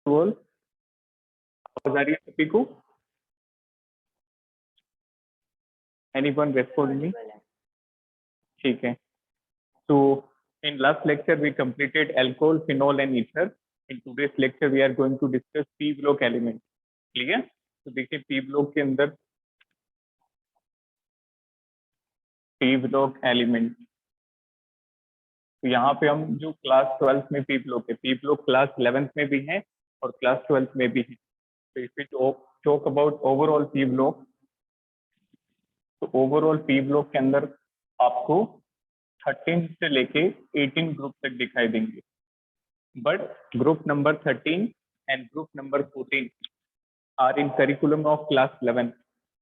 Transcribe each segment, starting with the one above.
World आवाज आ रही है सभी को? एनीवन रेस्पॉन्ड मी? ठीक है। So in last lecture we completed alcohol, phenol and ether. In today's lecture we are going to discuss p block element. Clear? तो देखिए p block के अंदर p block element, तो यहाँ पे हम जो क्लास 12 में p block है, p block क्लास 11th में भी है और क्लास 12th में भी है। तो if we talk about overall p block, तो ओवरऑल p block के अंदर आपको 13 से लेके 18 ग्रुप तक दिखाई देंगे, but group number 13 and group number 14 are in curriculum of class 11।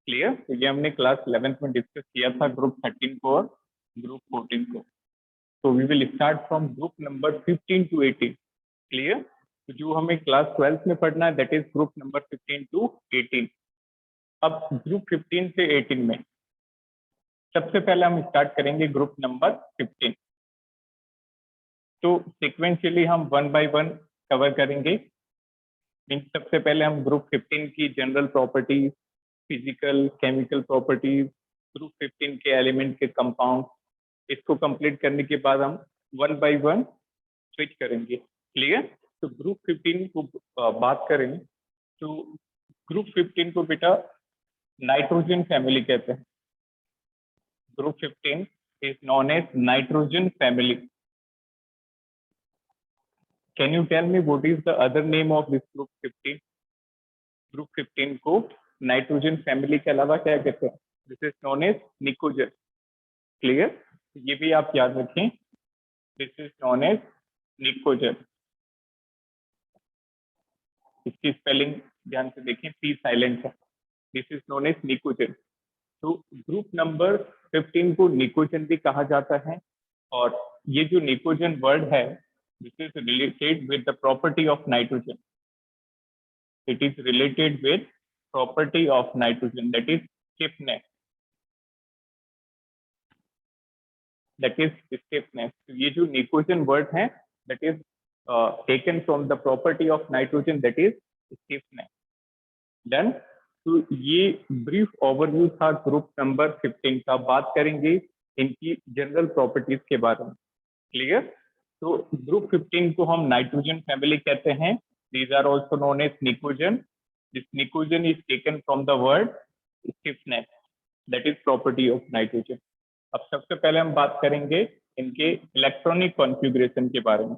Clear? तो ये हमने क्लास 11th में डिस्कस किया था, ग्रुप 13 को और ग्रुप 14 को। तो we will start from group number 15 to 18। Clear? तो जो हमें क्लास 12 में पढ़ना है that is group number 15 to 18। अब ग्रुप 15 से 18 में सबसे पहले हम स्टार्ट करेंगे ग्रुप नंबर 15। तो सिक्वेंशियली हम 1 बाय 1 कवर करेंगे। सबसे पहले हम ग्रुप 15 की general properties, physical chemical properties, group 15 के एलिमेंट के कंपाउंड, इसको कंप्लीट करने के बाद हम 1 बाय 1 स्विच करेंगे। क्लियर? तो ग्रुप 15 को बात करें तो ग्रुप 15 को बेटा नाइट्रोजन फैमिली कहते हैं। Group 15 is known as nitrogen family. Can you tell me what is the other name of this group 15? Group 15 को नाइट्रोजन फैमिली के अलावा क्या कहते हैं? This is known as pnicogen. Clear? ये भी आप याद रखें, this is known as pnicogen. इसकी स्पेलिंग ध्यान से देखें, पी साइलेंट है। This is known as pnicogen. तो ग्रुप नंबर 15 को निकोजन भी कहा जाता है, और ये जो निकोजन वर्ड है this is related with the property of nitrogen. It is related with property of nitrogen, that is stiffness. That is stiffness. तो ये जो निकोजन वर्ड है that is taken from the property of nitrogen, that is stiffness. Done? तो ये brief overview था group number 15 का। बात करेंगे इनकी जनरल प्रॉपर्टीज के बारे में। क्लियर? तो ग्रुप 15 को हम नाइट्रोजन फैमिली कहते हैं। These are also known as pnicogen. This pnicogen is taken from the word stiffness, that is property of nitrogen. अब सबसे पहले हम बात करेंगे इनके इलेक्ट्रॉनिक कॉन्फ़िगरेशन के बारे में।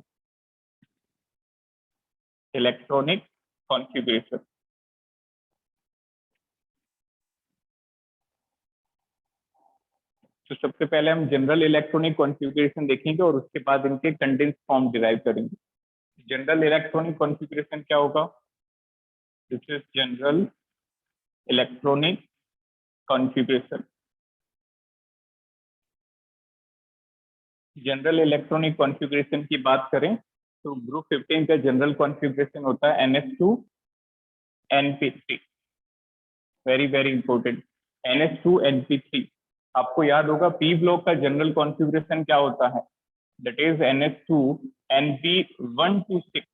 इलेक्ट्रॉनिक कॉन्फ़िगरेशन, तो सबसे पहले हम जनरल इलेक्ट्रॉनिक कॉन्फ़िगरेशन देखेंगे और उसके बाद इनके कंडेंस फॉर्म डिराइव करेंगे। जनरल इलेक्ट्रॉनिक कॉन्फ़िगरेशन क्या होगा? This is general electronic configuration. General electronic configuration की बात करें तो ग्रुप 15 का जनरल कॉन्फ़िगरेशन होता है NH2 NP3। Very very important, NH2 NP3। आपको याद होगा पी ब्लॉक का जनरल कॉन्फ़िगरेशन क्या होता है? That is NH2 NP126।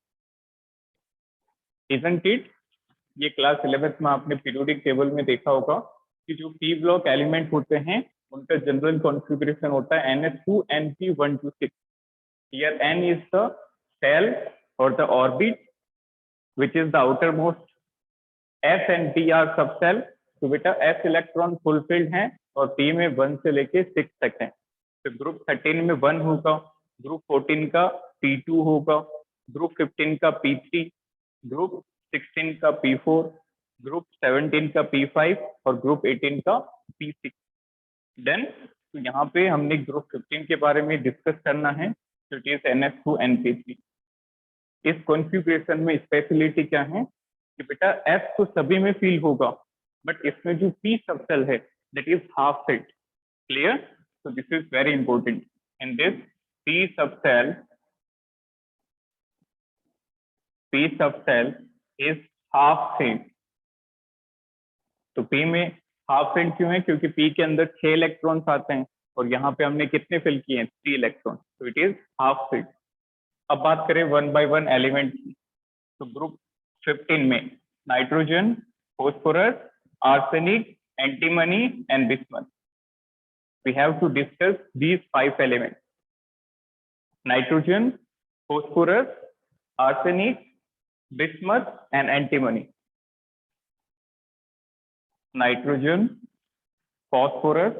Isn't it? ये क्लास 11th में आपने पीरियोडिक टेबल में देखा होगा कि जो पी ब्लॉक एलिमेंट होते हैं उनका जनरल कॉन्फ़िगरेशन होता है NH2 NP126। Here N is the shell और the orbit which is the outermost, S and P are subshell। तो बेटा S इलेक्ट्रॉन फुलफिल्ड है और P में 1 से लेके 6 तक है। तो ग्रुप 13 में 1 होगा, ग्रुप 14 का P2 होगा, ग्रुप 15 का P3, ग्रुप 16 का P4, ग्रुप 17 का P5 और ग्रुप 18 का P6। देन तो यहाँ पे हमने ग्रुप 15 के बारे में डिस्कस करना है, तो इट इज NH2 NP3। इस कॉन्फ़िगरेशन में स्पेशलिटी क्या है कि बेटा S तो सभी में फील होगा, बट इसमें जो P सबसेल है that is half filled. Clear? so this is very important. In this P subcell is half filled। तो P में हाफ फील्ड क्यों है? क्योंकि P के अंदर 6 इलेक्ट्रॉन्स आते हैं और यहाँ पे हमने कितने फिल किए हैं? 3 इलेक्ट्रॉन। तो इट इज हाफ फील्ड। अब बात करें 1 by 1 एलिमेंट की, तो ग्रुप 15 में nitrogen, phosphorus, arsenic, antimony and bismuth. We have to discuss these 5 elements: nitrogen, phosphorus, arsenic, bismuth and antimony. Nitrogen, phosphorus,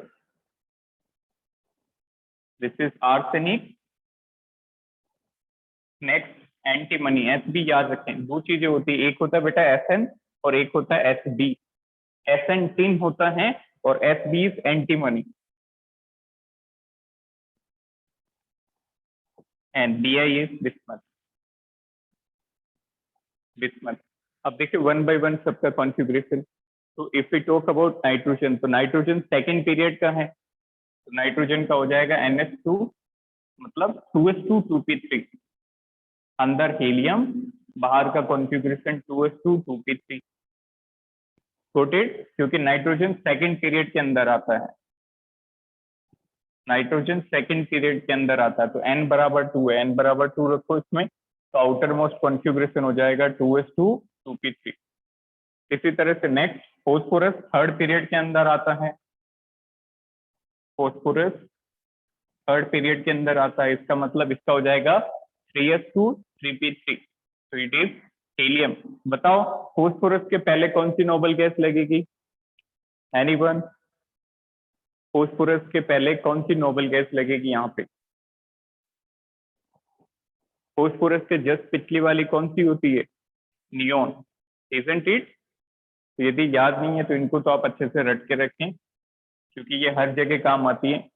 this is arsenic, next antimony. S B याद रखें, दो चीजें होती है, एक होता है बेटा एसएन और एक होता है एस बी। एसएन टिन होता है और S B is antimony and BI is bismuth. Bismuth. अब देखिए वन बाय वन सबका कॉन्फ़िगरेशन। तो if we talk about nitrogen, तो नाइट्रोजन सेकेंड पीरियड का है, तो नाइट्रोजन का हो जाएगा NH2, मतलब 2s2 2p3, अंदर हीलियम, बाहर का कॉन्फ़िगरेशन 2s2 2p3। नोटेड, क्योंकि नाइट्रोजन सेकेंड पीरियड के अंदर आता है, नाइट्रोजन सेकेंड पीरियड के अंदर आता है, तो n बराबर 2 है, n बराबर 2 रखो इसमें, तो आउटर मोस्ट कॉन्फ़िगरेशन हो जाएगा 2s2 2p3। इसी तरह से नेक्स्ट फोस्फोरस थर्ड पीरियड के अंदर आता है, फोस्फोरस थर्ड पीरियड के अंदर आता है, इसका मतलब इसका हो जाएगा 3s2 3p3, तो इट इज हीलियम। बताओ फोस्फोरस के पहले कौन सी नोबल गैस लगेगी? एनीवन? फोस्फोरस के पहले कौन सी नोबल गैस लगेगी यहाँ पे? फोस्फोरस के जस्ट पिछली वाली कौन सी होती है? Neon, isn't it? तो यदि याद नहीं है तो इनको तो आप अच्छे से रट के रखें, क्योंकि ये हर जगह काम आती है।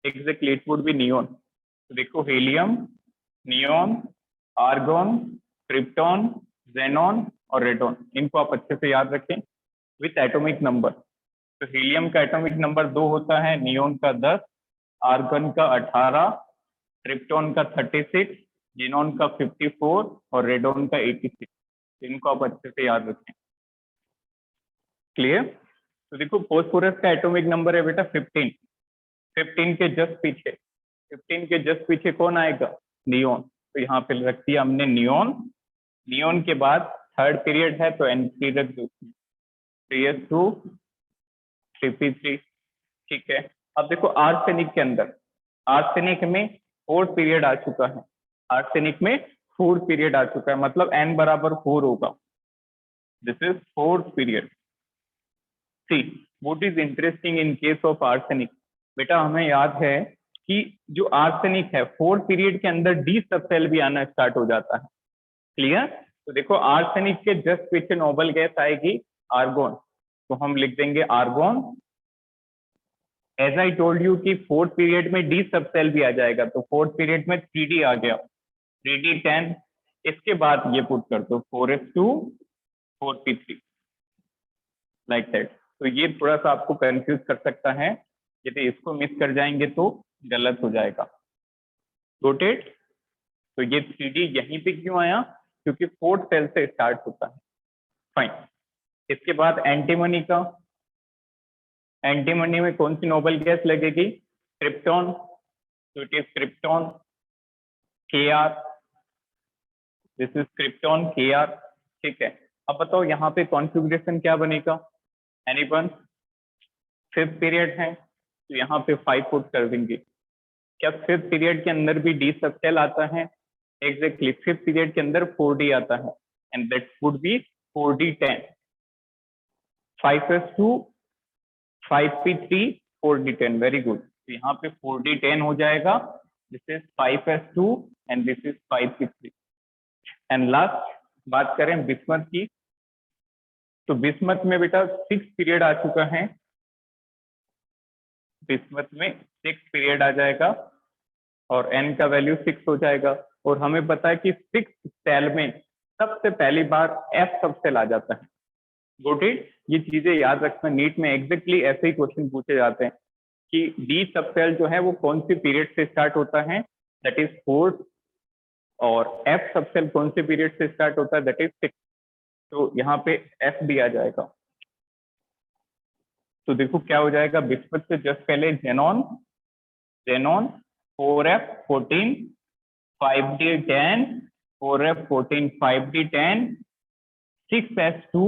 Exactly it would be neon. तो देखो helium, neon, argon, krypton, xenon और रेडॉन, इनको आप अच्छे से याद रखें विथ एटॉमिक नंबर। तो हीलियम का एटॉमिक नंबर 2 होता है, नियोन का 10, आर्गन का 18, क्रिप्टॉन का 36, जेनॉन का 54 और रेडॉन का 86। इनको आप अच्छे से याद रखें। क्लियर? तो देखो फोस्फोरस का एटॉमिक नंबर है बेटा 15, 15 के जस्ट पीछे, 15 के जस्ट पीछे कौन आएगा? नियोन। तो यहाँ पे रख दिया हमने नियोन। नियोन के बाद थर्ड पीरियड है तो N3 रख दो, 3s2 3p3। ठीक है। अब देखो आर्सेनिक के अंदर, आर्सेनिक में फोर्थ पीरियड आ चुका है, आर्सेनिक में फोर्थ पीरियड आ चुका है, मतलब n बराबर 4 होगा। This is fourth period. See what is interesting in case of arsenic, बेटा हमें याद है कि जो आर्सेनिक है फोर्थ पीरियड के अंदर डी सबसेल भी आना स्टार्ट हो जाता है। क्लियर? तो देखो आर्सेनिक के जस्ट पीछे नोबल गैस आएगी आर्गोन, तो हम लिख देंगे argon. As I told you कि फोर्थ पीरियड में डी सबसेल भी आ जाएगा, तो फोर्थ पीरियड में 3D आ गया, 3D10। इसके बाद ये पुट कर दो 4s2 4p3 लाइक दैट। तो ये थोड़ा सा आपको कंफ्यूज कर सकता है, यदि इसको मिस कर जाएंगे तो गलत हो जाएगा। नोटेड? तो ये 3D यहीं पे क्यों आया? क्योंकि फोर्थ सेल से स्टार्ट होता है। फाइन। इसके बाद एंटीमनी का, एंटीमनी में कौन सी नोबल गैस लगेगी? क्रिप्टॉन, तो it is krypton Kr, this is krypton Kr। ठीक है। अब बताओ यहाँ पे कॉन्फ़िगरेशन क्या बनेगा? एनीवन? फिफ्थ पीरियड है तो यहाँ पे 5 पुट कर देंगे। क्या फिफ्थ पीरियड के अंदर भी डी सबसेल आता है? एग्जैक्टली, फिफ्थ पीरियड के अंदर 4D आता है and that would be 4D10। 5s2 5p3 4D10, very good. तो यहाँ पे 4D10 हो जाएगा, this is 5s2 and this is 5p3। And last बात करें बिस्मथ की, तो बिस्मथ में बेटा 6 पीरियड आ चुका है, बिस्मथ में 6 पीरियड आ जाएगा और n का वैल्यू 6 हो जाएगा। और हमें पता है कि 6 सेल में सबसे पहली बार F सबसेल आ जाता है। Good it? ये चीजें याद रखना, नीट में एग्जैक्टली ऐसे ही क्वेश्चन पूछे जाते हैं कि डी सबसेल जो है वो कौन सी पीरियड से स्टार्ट होता है, दैट इज फोर्थ, और F सबसेल कौन से पीरियड से स्टार्ट होता है, दैट इज 6। तो यहाँ पे F भी आ जाएगा। तो देखो क्या हो जाएगा, बिस्मथ से जस्ट पहले xenon, xenon 4f14 5d10, 4f14 5d10, 6s2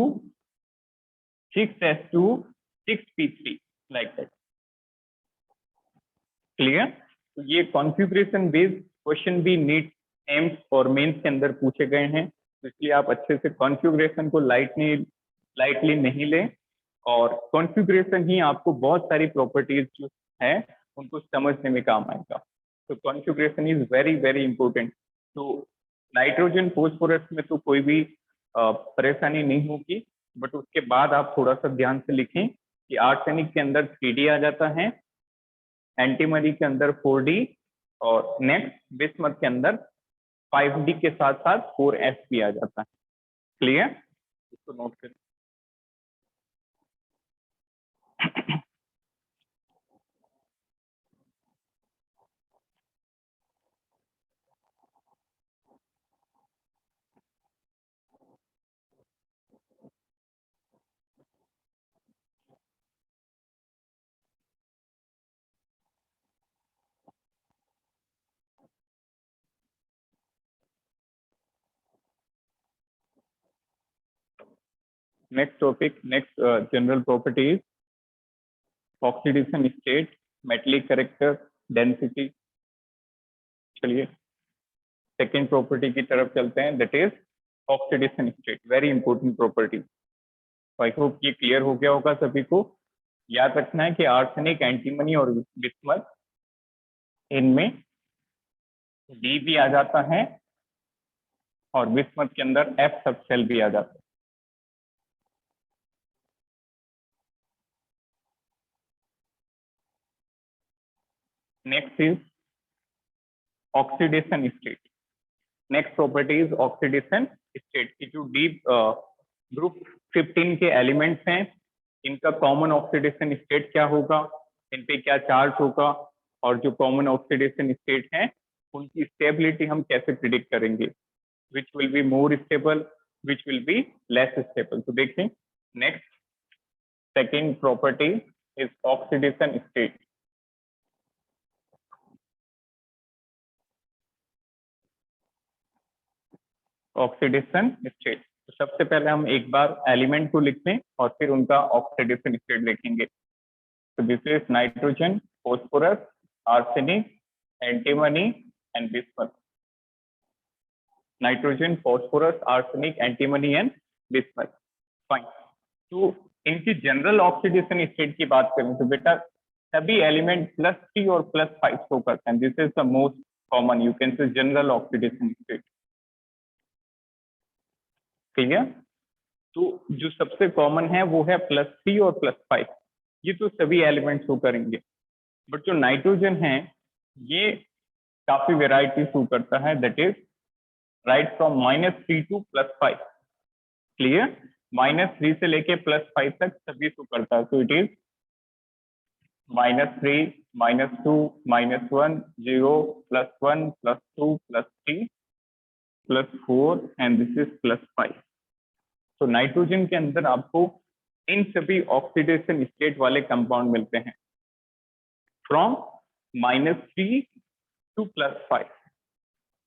6s2 6p3 like that. Clear? तो ये कॉन्फ़िगरेशन बेस्ड क्वेश्चन भी नीट, एम्स और मेंस के अंदर पूछे गए हैं, तो इसलिए आप अच्छे से कॉन्फ़िगरेशन को लाइटली नहीं लें, और कॉन्फ़िगरेशन ही आपको बहुत सारी प्रॉपर्टीज जो है उनको समझने में काम आएगा। तो configuration is very very important. तो नाइट्रोजन फॉस्फोरस में तो कोई भी परेशानी नहीं होगी, बट उसके बाद आप थोड़ा सा ध्यान से लिखें कि आर्सेनिक के अंदर 3D आ जाता है, एंटीमनी के अंदर 4D, और नेक्स्ट बिस्मथ के अंदर 5D के साथ साथ 4S भी आ जाता है। क्लियर? इसको नोट करें। Next topic, next general properties, oxidation state, metallic character, density. चलिए सेकेंड प्रॉपर्टी की तरफ चलते हैं, that is oxidation state, very important property. I hope ये क्लियर हो गया होगा सभी को। याद रखना है कि आर्सेनिक, एंटीमनी और बिस्मथ, इनमें डी भी आ जाता है और बिस्मथ के अंदर एफ सब सेल भी आ जाता है। Next is oxidation state. Next property is oxidation state की जो डीप ग्रुप 15 के एलिमेंट्स हैं, इनका कॉमन ऑक्सीडेशन स्टेट क्या होगा, इन पे क्या चार्ज होगा, और जो कॉमन ऑक्सीडेशन स्टेट है उनकी स्टेबिलिटी हम कैसे प्रिडिक्ट करेंगे, which will be more stable, which will be less stable. तो देखें, next second property is oxidation state. Oxidation state, तो सबसे पहले हम एक बार एलिमेंट को लिखते हैं और फिर उनका ऑक्सीडेशन स्टेट लिखेंगे। तो this is nitrogen, phosphorus, arsenic, antimony and bismuth. Nitrogen, phosphorus, arsenic, antimony and bismuth. Fine. तो इनकी जनरल ऑक्सीडेशन स्टेट की बात करें तो बेटा सभी एलिमेंट +3 और +5 शो करते हैं। This is the most common, you can से जनरल ऑक्सीडेशन स्टेट। ठीक है? तो जो सबसे कॉमन है वो है +3 और +5, ये तो सभी एलिमेंट शो करेंगे। बट जो नाइट्रोजन है ये काफी वेराइटी शो करता है, that is right from -3 to +5। Clear? -3 से लेके +5 तक सभी शो करता है। तो it is -3, -2, -1, 0, +1, +2, +3, +4 and this is +5। तो नाइट्रोजन के अंदर आपको इन सभी ऑक्सीडेशन स्टेट वाले कंपाउंड मिलते हैं फ्रॉम -3 टू +5।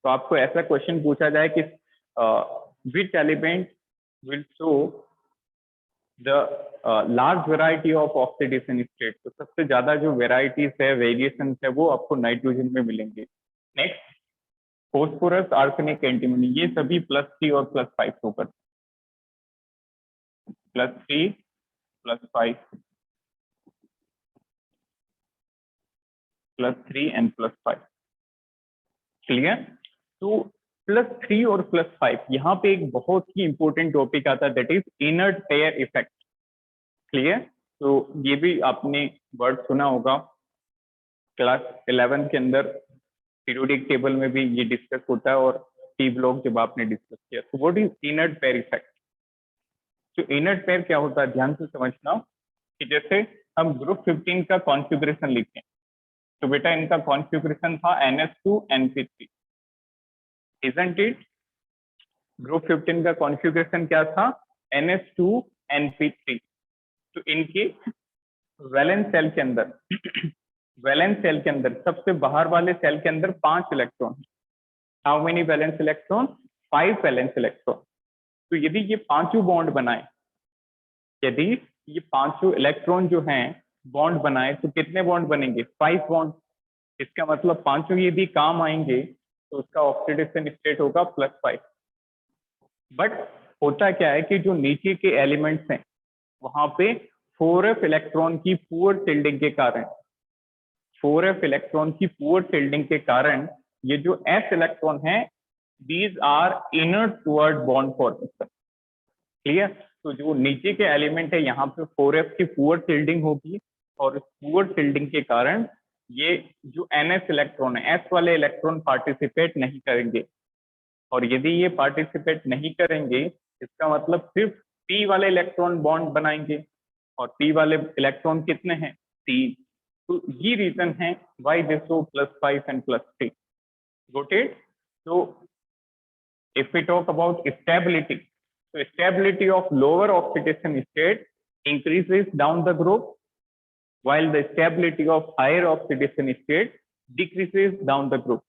तो आपको ऐसा क्वेश्चन पूछा जाए कि which element will show the large variety of oxidation state, तो सबसे ज्यादा जो वेराइटीज है, वेरिएशन है, वो आपको नाइट्रोजन में मिलेंगे। नेक्स्ट फॉस्फोरस, आर्सेनिक, एंटीमनी, ये सभी +3 और +5 शो करते हैं। +3, +5, +3 एंड +5। क्लियर? तो +3 और +5 यहाँ पे एक बहुत ही इंपॉर्टेंट टॉपिक आता है, that is inert pair effect. Clear? तो ये भी आपने वर्ड सुना होगा, क्लास 11 के अंदर पीरियोडिक टेबल में भी ये डिस्कस होता है, और टी ब्लॉक जब आपने डिस्कस किया। तो what is inert pair effect? तो इनर्ट पेयर क्या होता है, ध्यान से समझना कि जैसे हम ग्रुप 15 का कॉन्फ़िगरेशन लिखें, तो बेटा इनका कॉन्फ़िगरेशन था NH2NP3, इजंट इट? ग्रुप 15 का कॉन्फ़िगरेशन क्या था? NH2NP3। तो इनके वैलेंस सेल के अंदर वैलेंस सेल के अंदर सबसे बाहर वाले सेल के अंदर 5 electron. How many valence electron? 5 valence electron. तो यदि ये पांचों बॉन्ड बनाए, यदि ये पांचों इलेक्ट्रॉन जो हैं बॉन्ड बनाए, तो कितने बॉन्ड बनेंगे? 5 बॉन्ड। इसका मतलब पांचों यदि काम आएंगे तो उसका ऑक्सीडेशन स्टेट होगा +5। बट होता क्या है कि जो नीचे के एलिमेंट्स हैं वहां पे 4f इलेक्ट्रॉन की पुअर शील्डिंग के कारण, 4f इलेक्ट्रॉन की पुअर शील्डिंग के कारण ये जो s इलेक्ट्रॉन है, these are inert toward bond formation. Clear? तो जो नीचे के एलिमेंट है यहाँ पे 4f की पुअर शील्डिंग होगी, और इस पुअर शील्डिंग के कारण ये जो ns इलेक्ट्रॉन है, s वाले इलेक्ट्रॉन पार्टिसिपेट नहीं करेंगे। और यदि ये पार्टिसिपेट नहीं करेंगे, इसका मतलब सिर्फ p वाले इलेक्ट्रॉन बॉन्ड बनाएंगे, और p वाले इलेक्ट्रॉन कितने हैं? 3। तो ये रीजन है why this show +5 and +3। Got it? So if we talk about stability, so stability of lower oxidation state increases down the group, while the stability of higher oxidation state decreases down the group.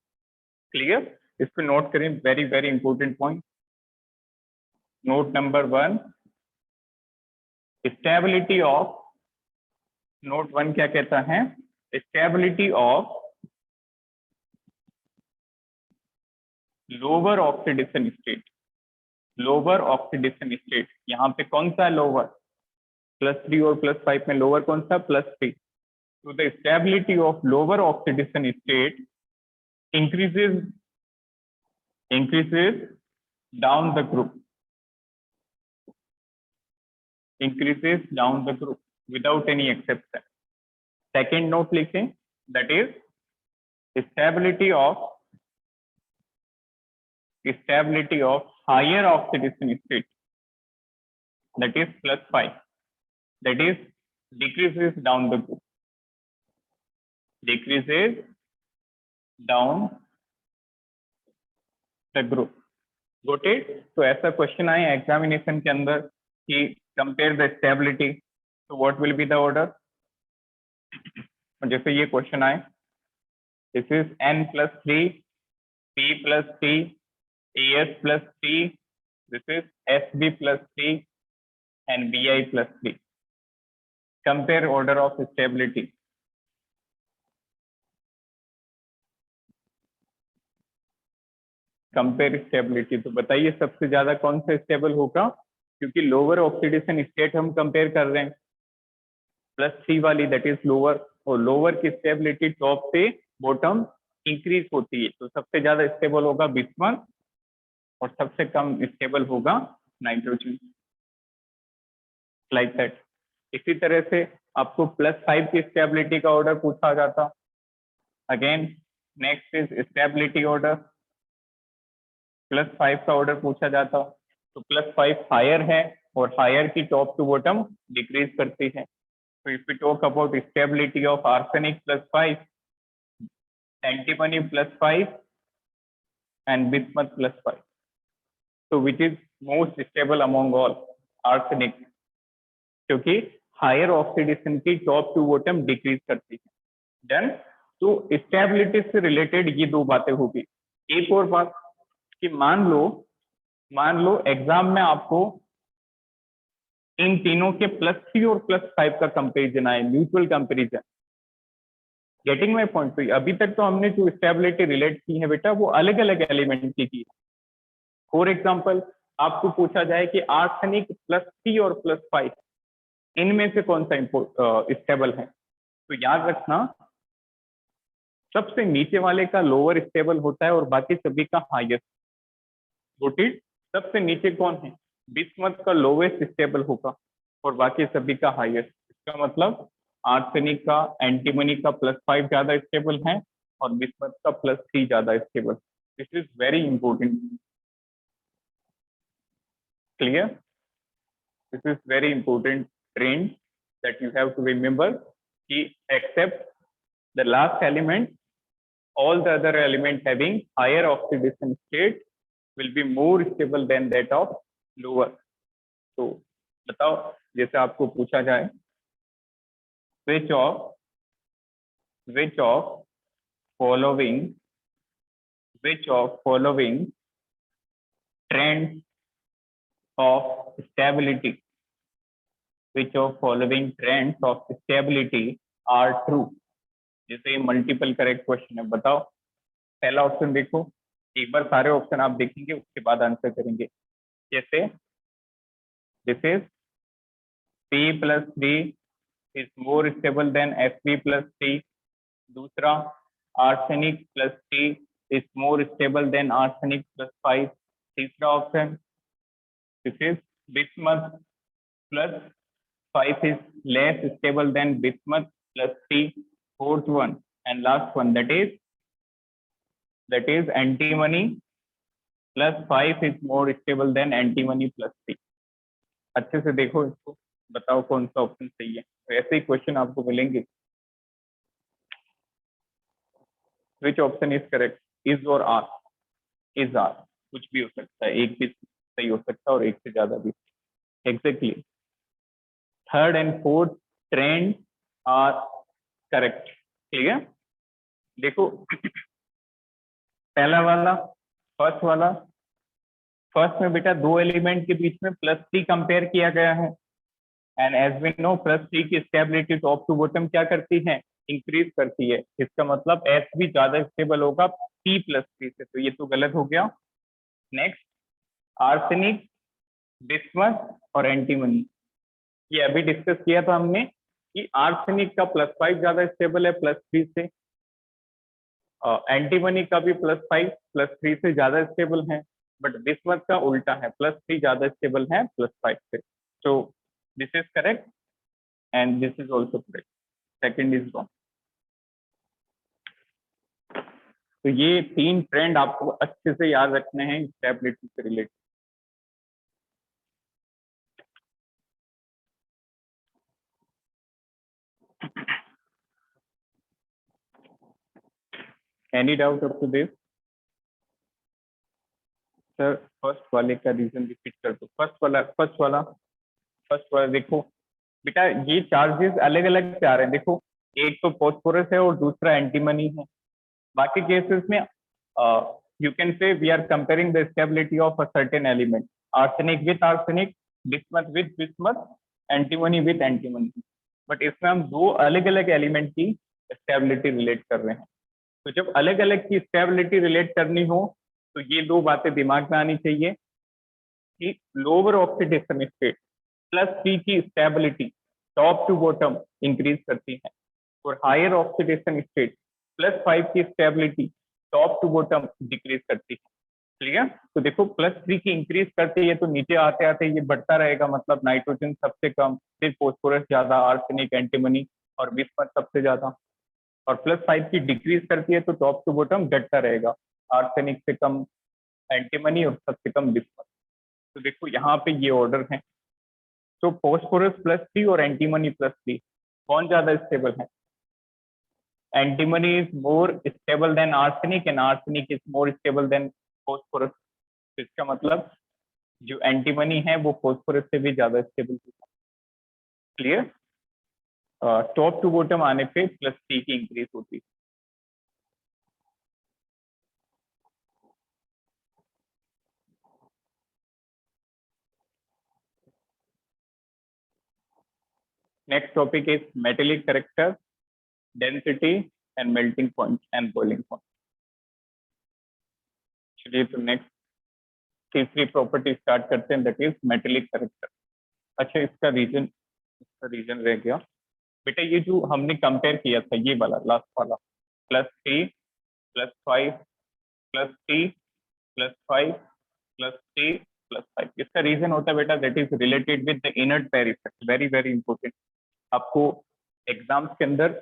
Clear? इसको note करें, very very important point. Note number 1, stability of, note 1 क्या कहता है? Stability of lower oxidation state, lower oxidation state, यहाँ पे कौन सा lower? +3 और +5 में लोअर कौन सा? +3। तो the stability of lower oxidation state increases down the group, increases down the group without any exception. Second note लिखें, that is stability of higher oxidation state, that is +5, that is decreases down the group, decreases down the group. Got it? तो ऐसा question आए examination के अंदर कि compare the stability, तो what will be the order? जैसे ये question आए, this is N+3, P+3, AS+3, this is SB+3 and Bi+3. Compare order of stability. Compare stability, तो बताइए सबसे ज्यादा कौन सा स्टेबल होगा? क्योंकि लोअर ऑक्सीडेशन स्टेट हम कंपेयर कर रहे हैं, +3 वाली दैट इज लोअर, और लोअर की स्टेबिलिटी टॉप से बॉटम इंक्रीज होती है, तो सबसे ज्यादा स्टेबल होगा बिस्मथ और सबसे कम स्टेबल होगा नाइट्रोजन, लाइक दैट। इसी तरह से आपको +5 की स्टेबिलिटी का ऑर्डर पूछा जाता, again next is stability order, +5 का ऑर्डर पूछा जाता, तो +5 हायर है और हायर की टॉप टू बॉटम डिक्रीज करती है। तो if we talk about stability of arsenic +5, antimony +5 and bismuth +5, तो which is most stable among all? Arsenic, क्योंकि हायर ऑक्सीडेशन की टॉप टू बॉटम डिक्रीज करती है। डन? तो स्टेबिलिटी से रिलेटेड ये दो बातें होगी। एक और बात कि मान लो एग्जाम में आपको इन तीनों के +3 और +5 का कंपेरिजन आए, mutual comparison, getting my point? तो अभी तक तो हमने जो स्टेबिलिटी रिलेट की है बेटा वो अलग अलग एलिमेंट की है। फॉर एग्जाम्पल आपको पूछा जाए कि आर्सेनिक +3 और +5 इनमें से कौन सा स्टेबल है, तो याद रखना सबसे नीचे वाले का लोअर स्टेबल होता है और बाकी सभी का हाईएस्ट। रोटेट, सबसे नीचे कौन है? बिस्मथ का लोवेस्ट स्टेबल होगा और बाकी सभी का हाईएस्ट। इसका मतलब आर्सेनिक का, एंटीमनी का +5 ज्यादा स्टेबल है और बिस्मथ का +3 ज्यादा stable. This is very important. Clear? This is very important trend that you have to remember कि except the last element, all the other element having higher oxidation state will be more stable than that of lower. तो बताओ, जैसे आपको पूछा जाए which of following trends of stability, which of following trends of stability are true? जैसे multiple correct question है, बताओ। पहला ऑप्शन देखो, एक बार सारे ऑप्शन आप देखेंगे उसके बाद आंसर करेंगे। जैसे this is P+3 is more stable than Fe+3। दूसरा, arsenic plus T is more stable then arsenic plus 5। तीसरा option, this is bismuth plus 5 is less stable than bismuth plus T। Fourth one and last one, that is antimony plus 5 is more stable than antimony plus T। अच्छे से देखो इसको, बताओ कौन सा option सही है। ऐसे ही क्वेश्चन आपको मिलेंगे। Which option is correct, is और आर? इज आर, कुछ भी हो सकता है, एक भी सही हो सकता है और एक से ज्यादा भी। Exactly, third and fourth trend are correct. Clear? देखो पहला वाला, फर्स्ट वाला, फर्स्ट में बेटा दो एलिमेंट के बीच में +3 कंपेयर किया गया है, एंड एज वी नो +3 की स्टेबिलिटी टॉप टू बॉटम क्या करती है, इंक्रीज करती है। इसका मतलब एस भी ज्यादा स्टेबल होगा P+3 से, तो ये तो गलत हो गया। नेक्स्ट, आर्सेनिक, बिस्मथ और एंटीमनी, ये अभी डिस्कस किया था हमने कि आर्सेनिक का +5 ज्यादा स्टेबल है +3 से, एंटीमनी का भी +5 +3 से ज्यादा स्टेबल है, बट बिस्मथ का उल्टा है, +3 ज्यादा स्टेबल है +5 से। तो this is correct and this is also correct, second is wrong. तो ये तीन ट्रेंड आपको अच्छे से याद रखने हैं स्टेबिलिटी से related. Any doubt up to this? Sir first वाले का रीजन रिपीट कर दो। फर्स्ट वाला देखो बेटा, ये चार्जेस अलग अलग से आ रहे हैं। देखो एक तो फॉस्फोरस है और दूसरा एंटीमनी है। बाकी केसेस में you can say we are comparing the stability of a certain element, arsenic with arsenic, bismuth with bismuth, antimony with antimony. But इसमें हम दो अलग अलग एलिमेंट की स्टेबिलिटी रिलेट कर रहे हैं। तो जब अलग अलग की स्टेबिलिटी रिलेट करनी हो तो ये दो बातें दिमाग में आनी चाहिए कि लोअर ऑक्सीडेशन स्टेट +3 की stability top to bottom increase करती है, और हायर ऑक्सीडेशन स्टेट +5 की stability top to bottom decrease करती है। क्लियर? तो देखो +3 की इंक्रीज करती है तो नीचे आते आते ये बढ़ता रहेगा, मतलब नाइट्रोजन सबसे कम, फिर फॉस्फोरस ज्यादा, आर्सेनिक, एंटीमनी और बिस्मथ सबसे ज्यादा। और +5 की डिक्रीज करती है तो टॉप टू बॉटम घटता रहेगा, आर्सेनिक से कम एंटीमनी और सबसे कम बिस्मथ। तो देखो यहाँ पे ये ऑर्डर है। तो फॉस्फोरस +3 और एंटीमनी +3 कौन ज्यादा स्टेबल है? Antimony is more stable then arsenic and arsenic is more stable then phosphorus. इसका मतलब जो एंटीमनी है वो फॉस्फोरस से भी ज्यादा स्टेबल होगा। क्लियर? टॉप टू बॉटम आने पे +3 की इंक्रीज होती है। Next topic is metallic character, density and melting point and boiling point. चलिए तो नेक्स्ट तीसरी प्रॉपर्टी स्टार्ट करते हैं, दैट इज मेटेलिक कैरेक्टर। अच्छा, इसका रीजन रह गया बेटा, ये जो हमने कंपेयर किया था ये वाला लास्ट वाला, +3 +5 +3 +5 +3 +5, इसका रीजन होता है बेटा that is related with the inert pair effect. Very very important, आपको एग्जाम्स के अंदर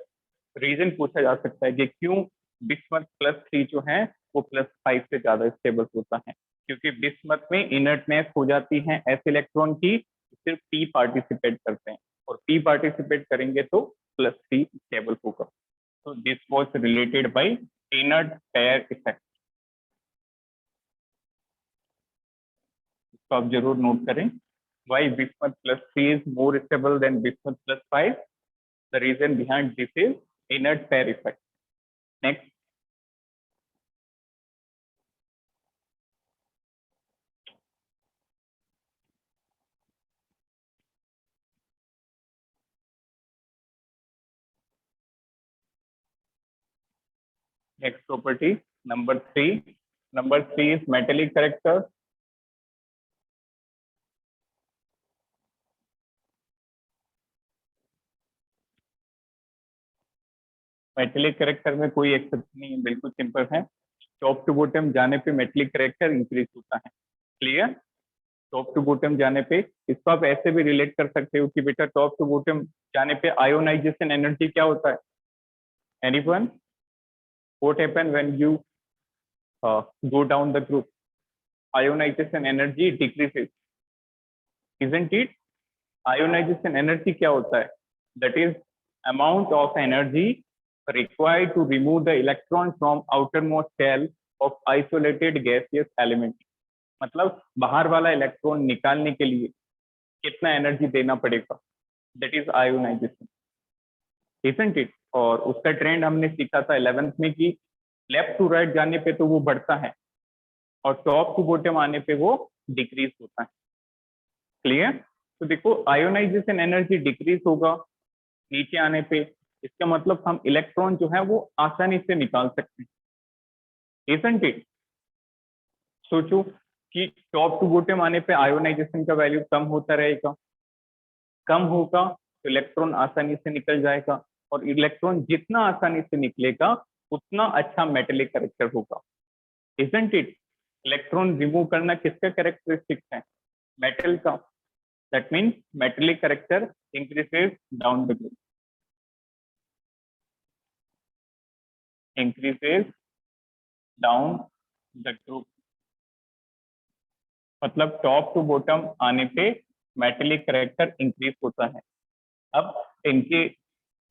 रीजन पूछा जा सकता है कि क्यों बिस्मथ +3 जो है वो +5 से ज्यादा स्टेबल होता है। क्योंकि बिस्मथ में इनर्टनेस हो जाती है एस इलेक्ट्रॉन की, सिर्फ P पार्टिसिपेट करते हैं, और P पार्टिसिपेट करेंगे तो +3 स्टेबल होगा। तो this was related by inert pair effect. इसको आप जरूर नोट करें। Why bismuth +3 is more stable than bismuth +5? The reason behind this is inert pair effect. Next, next property number 3 is metallic character. Metallic character में कोई exception नहीं है, बिल्कुल simple है। टॉप टू बॉटम जाने पे मेटेलिक कैरेक्टर इंक्रीज होता है। क्लियर? टॉप टू बॉटम जाने पे इसको आप ऐसे भी रिलेट कर सकते हो कि बेटा टॉप टू बॉटम जाने पे आयोनाइजेशन एनर्जी क्या होता है? Anyone? What happen when you go down the group? Ionization energy decreases, isn't it? Ionization energy क्या होता है? That is amount of energy required to remove the electron from outermost shell of isolated gaseous element. मतलब बाहर वाला electron निकालने के लिए कितना एनर्जी देना पड़ेगा, that is ionisation, isn't it? और उसका ट्रेंड हमने सीखा था 11th में कि लेफ्ट टू राइट जाने पे तो वो बढ़ता है और टॉप टू बॉटम आने पे वो डिक्रीज होता है। क्लियर? तो देखो आयोनाइजेशन एनर्जी डिक्रीज होगा नीचे आने पे, इसका मतलब हम इलेक्ट्रॉन जो है वो आसानी से निकाल सकते हैं, isn't it? सोचो कि टॉप टू बॉटम आने पे आयोनाइजेशन का वैल्यू कम होता रहेगा, कम होगा तो इलेक्ट्रॉन आसानी से निकल जाएगा और इलेक्ट्रॉन जितना आसानी से निकलेगा उतना अच्छा मेटेलिक कैरेक्टर होगा, isn't it? इलेक्ट्रॉन रिमूव करना किसका कैरेक्टरिस्टिक्स है? मेटल का। That means metallic character increases down the group, increases down the group, मतलब टॉप टू बॉटम आने पे मेटेलिक कैरेक्टर इंक्रीज होता है। अब इनके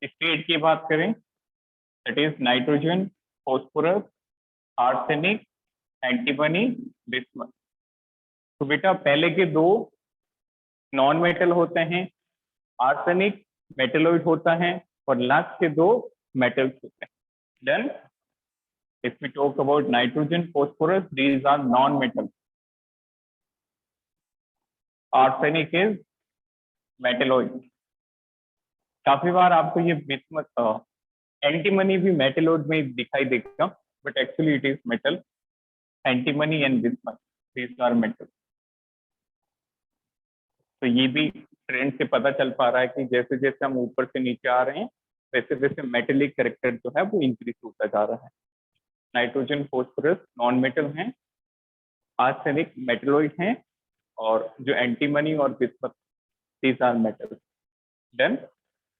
स्टेट की बात करें, that is nitrogen, phosphorus, arsenic, antimony, bismuth. तो बेटा पहले के दो नॉन मेटल होते हैं, आर्सेनिक मेटेलॉइड होता है और लास्ट के दो मेटल्स होते हैं। Then if we talk about nitrogen, phosphorus, these are non-metal. Arsenic is metalloid. काफी बार आपको ये बिस्मथ एंटीमनी भी मेटेलॉइड में दिखाई देगा, but actually it is metal. Antimony and bismuth, these are metal. तो ये भी ट्रेंड से पता चल पा रहा है कि जैसे जैसे हम ऊपर से नीचे आ रहे हैं वैसे वैसे मेटेलिक कैरेक्टर जो है वो इंक्रीज होता जा रहा है। नाइट्रोजन, फॉस्फोरस नॉन मेटल हैं, आर्सेनिक मेटेलॉइड हैं और जो एंटीमनी और bismuth these are metals. Then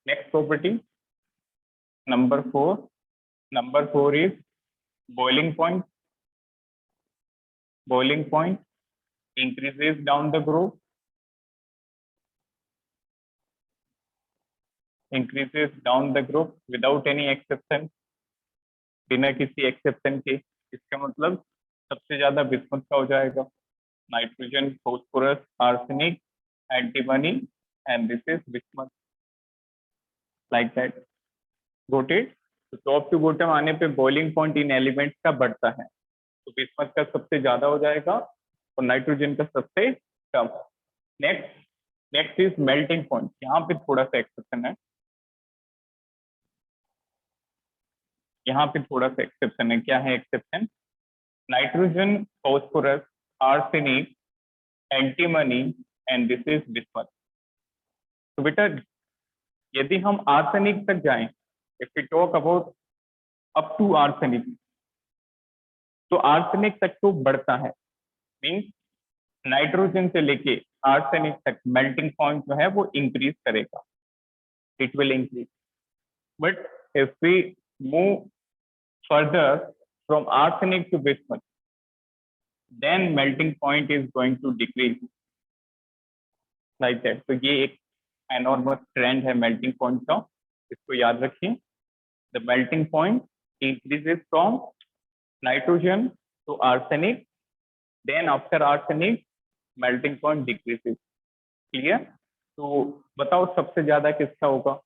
next property number 4 is boiling point. Boiling point increases down the group, increases down the group without any exception, बिना किसी exception के। इसका मतलब सबसे ज्यादा बिस्मथ का हो जाएगा, nitrogen, phosphorus, arsenic, antimony and this is bismuth, like that. Got it? तो टॉप टू बॉटम आने पे बॉइलिंग पॉइंट इन एलिमेंट्स का बढ़ता है, तो बिस्मथ का सबसे ज्यादा हो जाएगा और नाइट्रोजन का सबसे कम। Next next is melting point. यहाँ पे थोड़ा सा एक्सेप्शन है, यहाँ पे थोड़ा सा एक्सेप्शन है। क्या है exception? Nitrogen, phosphorus, arsenic, antimony and this is bismuth. तो बेटा यदि हम आर्सेनिक तक जाएं, if we talk about up to arsenic, तो आर्सेनिक तक तो बढ़ता है, मीन्स नाइट्रोजन से लेके आर्सेनिक तक मेल्टिंग पॉइंट जो है वो इंक्रीज करेगा, it will increase. But if we move further from arsenic to bismuth, then melting point is going to decrease, like that. तो ये एक एनॉर्मस ट्रेंड है मेल्टिंग पॉइंट का, इसको याद रखिए। The melting point increases from nitrogen to arsenic, then after arsenic melting point decreases. Clear? तो बताओ सबसे ज्यादा किसका होगा?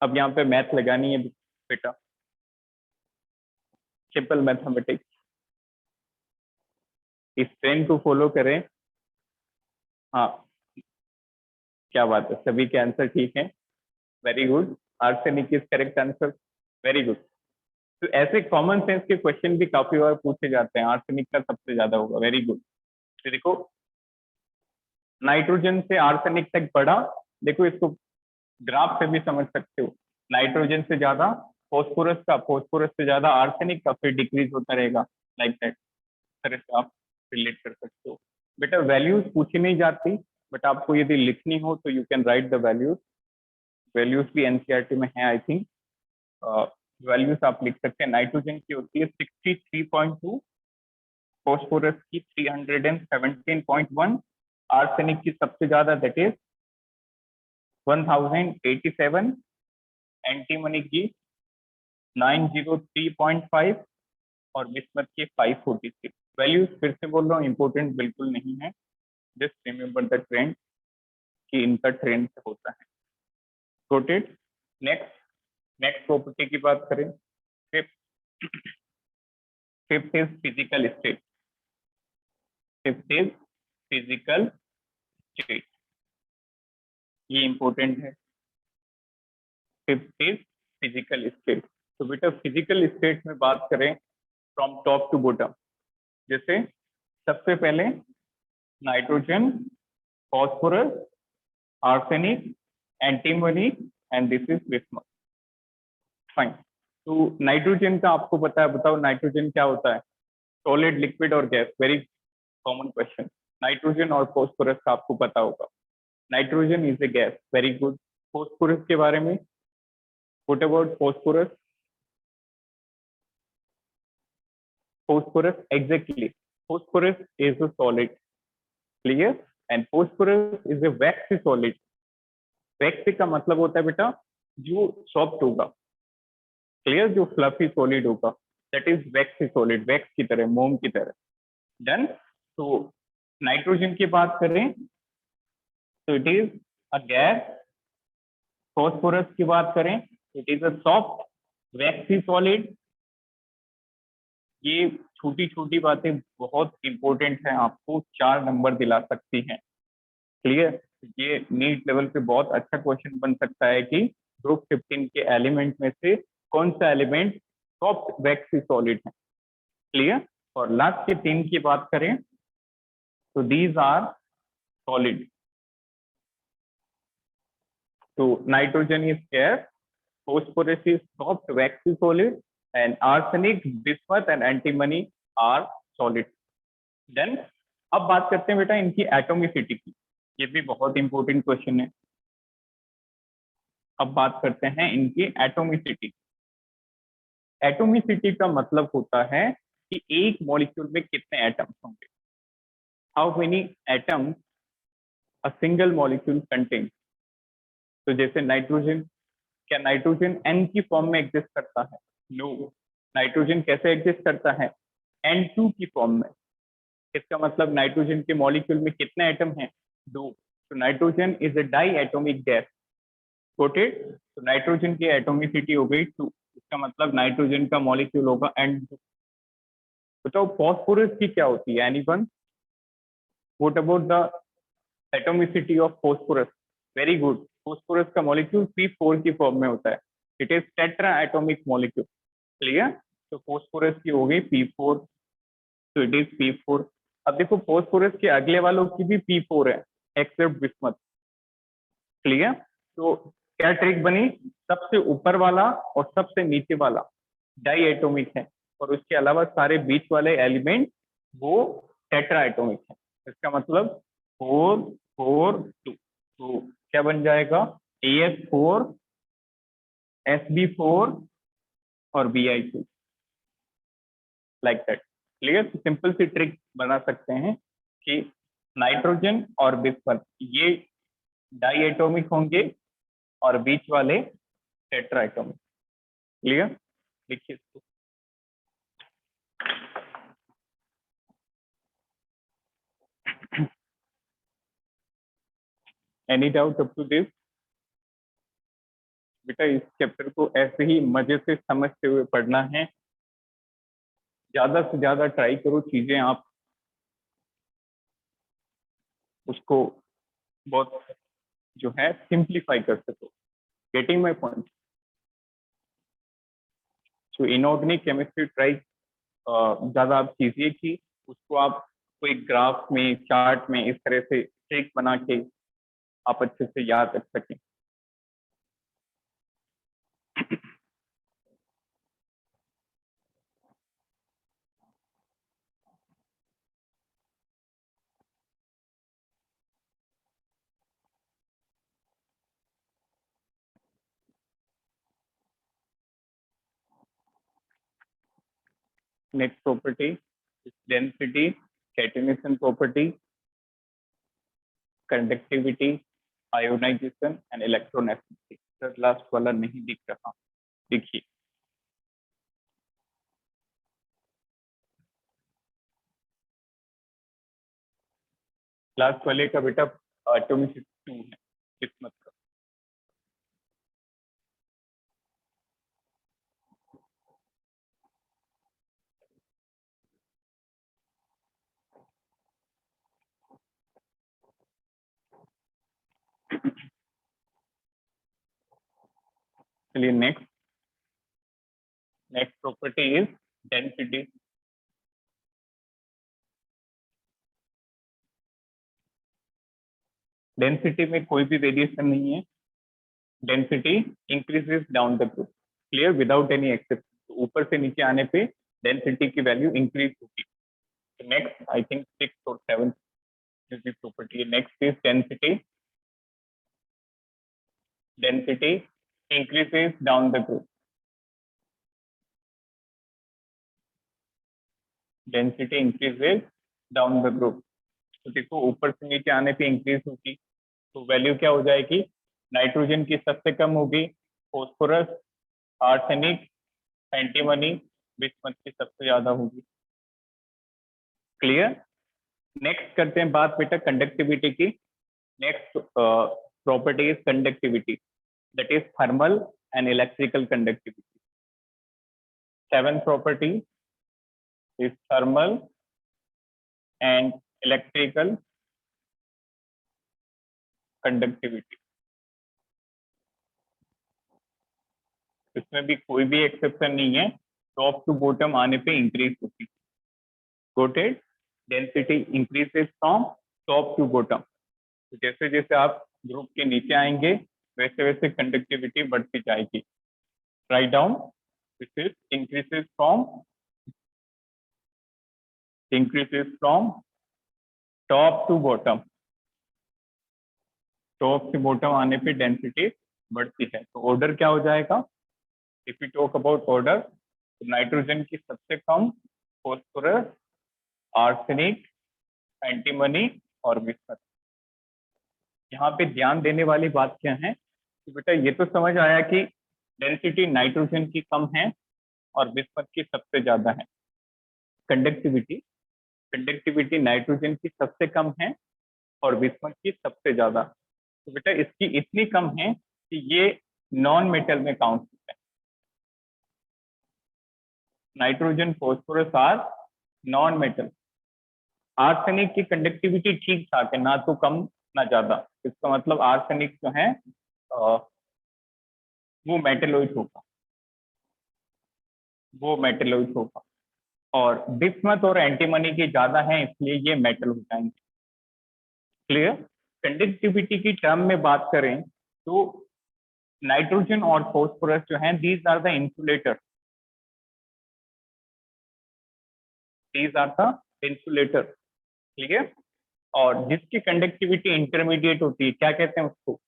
अब यहाँ पे मैथ लगानी है बेटा, सिंपल मैथमेटिक्स, इस ट्रेंड को फॉलो करें। हाँ क्या बात है, सभी के आंसर ठीक है, very good. Arsenic is correct answer, very good. तो ऐसे कॉमन सेंस के क्वेश्चन भी काफी बार पूछे जाते हैं, आर्सेनिक का सबसे ज्यादा होगा। Very good. तो देखो नाइट्रोजन से आर्सेनिक तक बढ़ा, देखो इसको ग्राफ से भी समझ सकते हो, नाइट्रोजन से ज्यादा फोस्फोरस का, फोस्फोरस से ज्यादा आर्सेनिक का, फिर डिक्रीज होता रहेगा लाइक दैट। तरह से आप रिलेट कर सकते हो। बेटा वैल्यूज पूछी नहीं जाती, बट आपको यदि लिखनी हो तो you can write the values. Values भी एनसीईआरटी में है आई थिंक। वैल्यूज आप लिख सकते हैं। नाइट्रोजन की होती है 63.2, फॉस्फोरस की 317.1, आर्सेनिक की सबसे ज्यादा दैट इज 1087, एंटीमनी की 903.5 और बिस्मथ की 546। वैल्यूज फिर से बोल रहा हूँ, इंपॉर्टेंट बिल्कुल नहीं है, जस्ट रिमेंबर द ट्रेंड कि इनका ट्रेंड होता है। रोटेट। नेक्स्ट, नेक्स्ट प्रॉपर्टी की बात करें, fifth, fifth is physical state. Fifth is physical state, ये इंपॉर्टेंट है। Fifth is physical state. तो बेटा फिजिकल स्टेट में बात करें फ्रॉम टॉप टू बॉटम, जैसे सबसे पहले nitrogen, phosphorus, arsenic, antimony and this is bismuth. Fine. तो नाइट्रोजन का आपको पता है, बताओ नाइट्रोजन क्या होता है? सॉलिड, लिक्विड और gas? Very common question. Nitrogen और फॉस्फोरस का आपको पता होगा। Nitrogen is a gas, very good. Phosphorus के बारे में, what about phosphorus? Phosphorus, exactly. Phosphorus is a solid, clear? And phosphorus is a waxy solid. Waxy का मतलब होता है बेटा जो सॉफ्ट होगा, क्लियर, जो फ्लफी सॉलिड होगा, that is vaccine solid, wax की तरह, मोम की तरह। डन। तो नाइट्रोजन की बात करें तो it is a gas. Phosphorus की बात करें it is a soft vaccine solid. ये छोटी छोटी बातें बहुत इंपॉर्टेंट है, आपको 4 नंबर दिला सकती हैं, क्लियर? ये नीट लेवल पे बहुत अच्छा क्वेश्चन बन सकता है कि ग्रुप 15 के एलिमेंट में से कौन सा एलिमेंट सॉफ्ट वैक्सी सॉलिड है, क्लियर? और लास्ट के 3 की बात करें तो दीज आर सॉलिड। तो nitrogen is gas, phosphorus is soft waxy solid, and arsenic, bismuth and antimony are solid. Then अब बात करते हैं बेटा इनकी एटोमिसिटी की, ये भी बहुत इंपॉर्टेंट क्वेश्चन है। अब बात करते हैं इनकी एटोमिसिटी। एटोमिसिटी का मतलब होता है कि एक मॉलिक्यूल में कितने एटम्स होंगे, how many atoms a single molecule contain. तो जैसे नाइट्रोजन, क्या नाइट्रोजन एन की फॉर्म में एग्जिस्ट करता है? नो। नाइट्रोजन कैसे एग्जिस्ट करता है? N2 की फॉर्म में। इसका मतलब नाइट्रोजन के मॉलिक्यूल में कितने एटम हैं? 2। तो nitrogen is a di atomic gas, got it? तो नाइट्रोजन की एटोमिसिटी हो गई 2, इसका मतलब नाइट्रोजन का मॉलिक्यूल होगा N2। बताओ फॉस्फोरस की क्या होती है? Anyone? What about the atomicity of phosphorus? Very good. Phosphorus का मॉलिक्यूल P4 की फॉर्म में होता है, it is tetra atomic molecule, clear? तो फॉस्फोरस की हो गई P4, तो इट इज P4। अब देखो फॉस्फोरस के अगले वालों की भी P4 है एक्सेप्ट बिस्मथ, क्लियर? तो क्या ट्रिक बनी? सबसे ऊपर वाला और सबसे नीचे वाला डाई एटोमिक है, और उसके अलावा सारे बीच वाले एलिमेंट वो टेट्रा एटोमिक है। इसका मतलब 4 4 2, तो क्या बन जाएगा? AS4, SB4 और Bi2, लाइक दैट, क्लियर? तो सिंपल सी ट्रिक बना सकते हैं कि नाइट्रोजन और बिस्मथ ये डाई एटोमिक होंगे और बीच वाले टेट्रा एटोमिक, क्लियर? लिखिए इसको। Any doubt up to this? बेटा इस चैप्टर को ऐसे ही मजे से समझते हुए पढ़ना है, ज्यादा से ज्यादा ट्राई करो चीजें आप उसको बहुत जो है सिंप्लीफाई कर सको। Getting my point? तो इनऑर्गेनिक केमिस्ट्री ट्राई ज़्यादा आप कीजिए कि उसको आप कोई ग्राफ में, चार्ट में इस तरह से ट्रिक बना के आप अच्छे से याद रख सकें। Next property is density, catenation property, conductivity, ionization and electronegativity. Sir last वाला नहीं दिख रहा, देखिए लास्ट वाले का बेटा एटॉमिसिटी 2 है किस्मत का। चलिए next property is density. Density में कोई भी वेरिएशन नहीं है, density increases down the group, clear, without any exception. ऊपर से नीचे आने पे डेंसिटी की वैल्यू इंक्रीज होगी। नेक्स्ट आई थिंक 6 और 7 property. Next is density, density increases down the group, density increases down the group. तो देखो ऊपर से नीचे आने पे इंक्रीज होगी, तो वैल्यू क्या हो जाएगी, नाइट्रोजन की सबसे कम होगी, फॉस्फोरस, आर्सेनिक, एंटीमनी, बिस्मथ की सबसे ज्यादा होगी। क्लियर। नेक्स्ट करते हैं बात बेटा कंडक्टिविटी की। Next property is conductivity, that is thermal and electrical conductivity. 7th property is thermal and electrical conductivity. इसमें भी कोई भी एक्सेप्शन नहीं है, टॉप टू बॉटम आने पे इंक्रीज होती है। Got it? Density increases from top to bottom. तो जैसे जैसे आप ग्रुप के नीचे आएंगे वैसे वैसे कंडक्टिविटी बढ़ती जाएगी। Right down, this is increases from top to bottom. Top से बॉटम आने पे डेंसिटी बढ़ती है। तो ऑर्डर क्या हो जाएगा, if you talk about order, तो नाइट्रोजन की सबसे कम, फॉस्फोरस, आर्सेनिक, एंटीमनी और बिस्मथ। यहाँ पे ध्यान देने वाली बात क्या है कि बेटा ये तो समझ आया कि डेंसिटी नाइट्रोजन की कम है और बिस्मथ की सबसे ज्यादा है। कंडक्टिविटी, कंडक्टिविटी नाइट्रोजन की सबसे कम है और बिस्मथ की सबसे ज्यादा। तो बेटा इसकी इतनी कम है कि ये नॉन मेटल में काउंट होता है। Nitrogen, phosphorus are non metal. Arsenic की कंडक्टिविटी ठीक ठाक है, ना तो कम ना ज्यादा। इसका मतलब आर्सेनिक जो है वो मेटेलोइड होगा, वो मेटेलोइड होगा। और बिस्मथ और एंटीमनी की ज्यादा है इसलिए ये मेटल हो जाएंगे। क्लियर। कंडक्टिविटी की टर्म में बात करें तो नाइट्रोजन और फॉस्फोरस जो है these are the insulator, these are the insulator. Clear. और जिसकी कंडक्टिविटी इंटरमीडिएट होती है क्या कहते हैं उसको,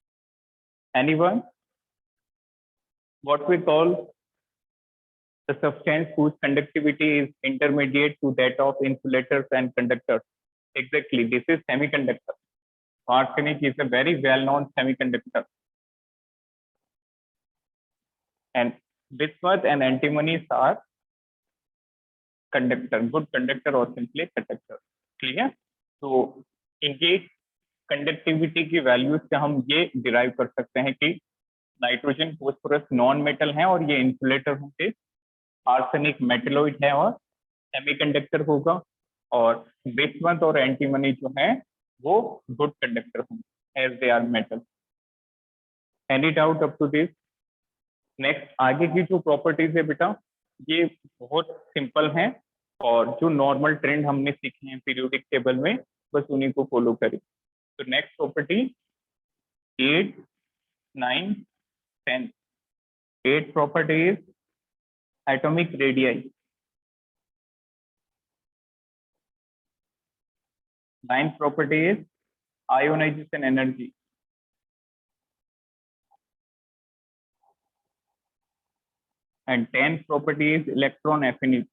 anyone, what we call the substance whose conductivity is intermediate to that of insulators and conductors? Exactly, this is semiconductor. Arsenic is a very well-known semiconductor, and bismuth and antimony are conductor, good conductor or simply conductor. Clear? तो इनकी conductivity की values से हम ये derive कर सकते हैं कि नाइट्रोजन, फॉस्फोरस नॉन मेटल है और ये इंसुलेटर होंगे, आर्सेनिक मेटेलोइड है और सेमीकंडक्टर होगा, और बिस्मथ और एंटीमनी जो है वो गुड कंडक्टर होंगे as they are metal. Any doubt up to this? Next आगे की जो प्रॉपर्टीज है बेटा, ये बहुत सिंपल है, और जो नॉर्मल ट्रेंड हमने सीखे हैं पीरियोडिक टेबल में, बस उन्हीं को फॉलो करें। तो next property 8, 9, 10। 8 property is atomic radii. 9 property is ionization energy. And 10 property is electron affinity.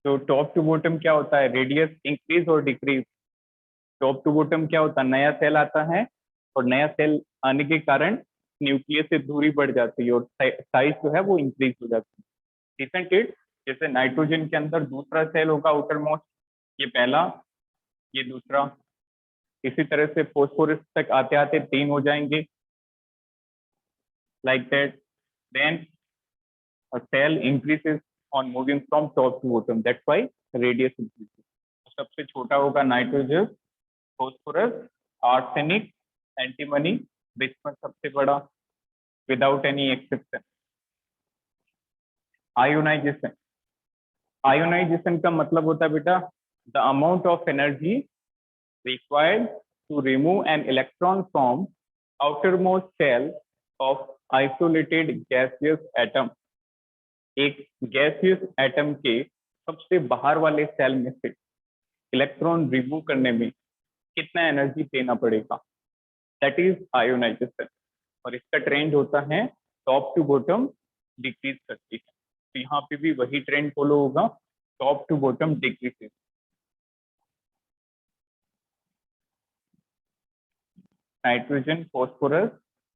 तो टॉप टू बॉटम क्या होता है, रेडियस इंक्रीज और डिक्रीज। टॉप टू बॉटम क्या होता है, नया सेल आता है और नया सेल आने के कारण न्यूक्लियस से दूरी बढ़ जाती है और साइज जो है वो इंक्रीज हो जाती है। Isn't it? जैसे नाइट्रोजन के अंदर दूसरा सेल होगा आउटर मोस्ट, ये पहला, ये दूसरा, इसी तरह से फोस्फोरस तक आते आते 3 हो जाएंगे, like that. Then a cell increases on moving from top to bottom. That's why radius increases. सबसे छोटा होगा nitrogen, phosphorus, arsenic, antimony, bismuth सबसे बड़ा, without any exception. Ionization, ionization का मतलब होता है बेटा the amount of energy required to remove an electron from outermost shell of isolated gaseous atom। एक गैसियस एटम के सबसे बाहर वाले सेल में से इलेक्ट्रॉन रिमूव करने में कितना एनर्जी देना पड़ेगा, दैट इज आयोनाइजेशन। और इसका ट्रेंड होता है टॉप टू बॉटम डिक्रीज करती है। तो यहाँ पे भी वही ट्रेंड फॉलो होगा, top to bottom decrease. Nitrogen, phosphorus,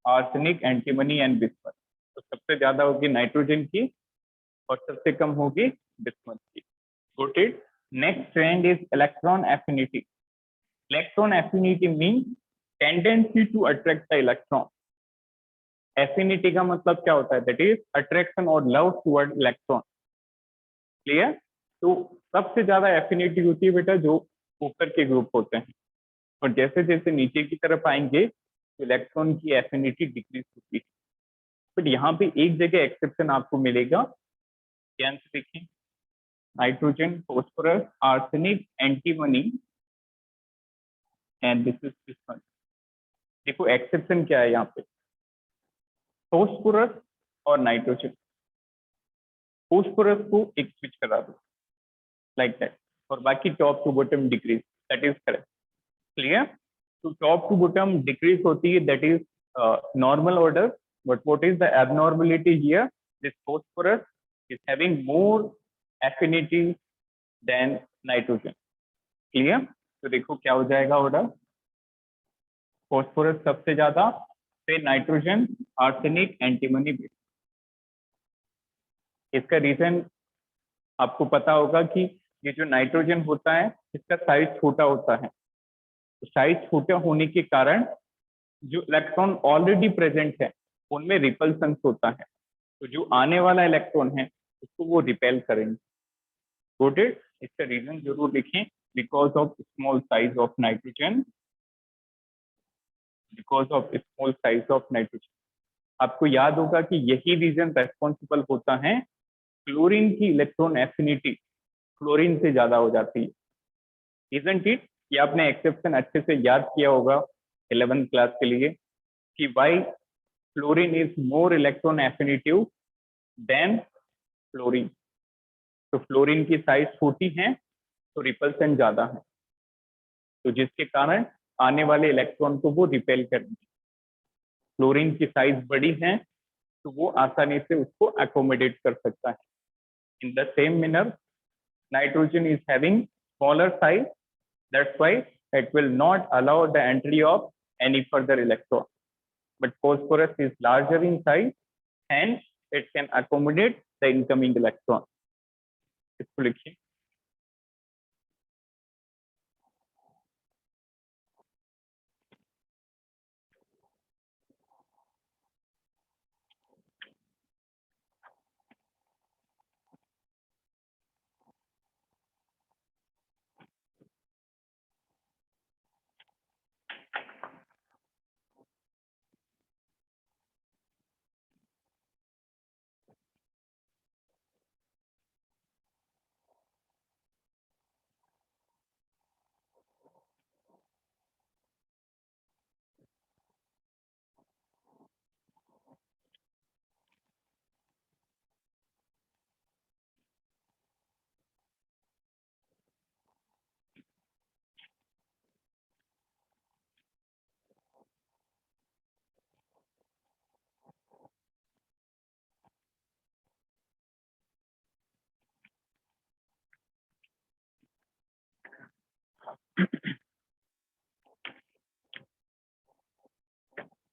arsenic, antimony and bismuth. तो सबसे ज्यादा होगी नाइट्रोजन की और सबसे कम होगी बिस्मथ की। Got it? Next trend is electron affinity. Electron affinity means tendency to attract the electron. Affinity का मतलब क्या होता है? That is attraction or love toward electron. Clear? तो सबसे ज्यादा affinity होती है बेटा जो ऊपर के ग्रुप होते हैं, और जैसे जैसे नीचे की तरफ आएंगे तो इलेक्ट्रॉन की एफिनिटी डिक्रीज होती है। बट यहाँ पे एक जगह एक्सेप्शन आपको मिलेगा, ध्यान से देखिए, nitrogen, phosphorus, arsenic, antimony and this is bismuth. देखो एक्सेप्शन क्या है यहाँ पे, फॉस्फोरस और नाइट्रोजन। फॉस्फोरस को एक स्विच करा दो लाइक दैट, और बाकी top to bottom decrease, that is correct. Clear? तो टॉप टू बॉटम डिक्रीज होती है, that is normal order, but what is the abnormality here, this phosphorus is having more affinity than nitrogen. Clear? तो देखो क्या हो जाएगा order, phosphorus सबसे ज्यादा, फिर नाइट्रोजन, आर्सेनिक, एंटीमनी। इसका रीजन आपको पता होगा कि ये जो नाइट्रोजन होता है इसका साइज छोटा होता है, तो साइज छोटा होने के कारण जो इलेक्ट्रॉन ऑलरेडी प्रेजेंट है उनमें रिपल्सन होता है, तो जो आने वाला इलेक्ट्रॉन है उसको वो रिपेल करेंगे। गोटेड? इसका रीजन जरूर लिखें, because of small size of nitrogen, because of small size of nitrogen. आपको याद होगा कि यही रीजन रेस्पॉन्सिबल होता है क्लोरीन की इलेक्ट्रॉन एफिनिटी क्लोरीन से ज्यादा हो जाती है। Isn't it? ये आपने एक्सेप्शन अच्छे से याद किया होगा 11th क्लास के लिए कि why fluorine is more electron affinitive than fluorine. तो फ्लोरीन की साइज छोटी है तो रिपल्सन ज्यादा है, तो जिसके कारण आने वाले इलेक्ट्रॉन को वो रिपेल करेंगे। फ्लोरीन की साइज बड़ी है तो वो आसानी से उसको अकोमोडेट कर सकता है। In the same manner nitrogen is having smaller size, that's why it will not allow the entry of any further electron, but phosphorus is larger in size, hence it can accommodate the incoming electron। इसको लिखिए।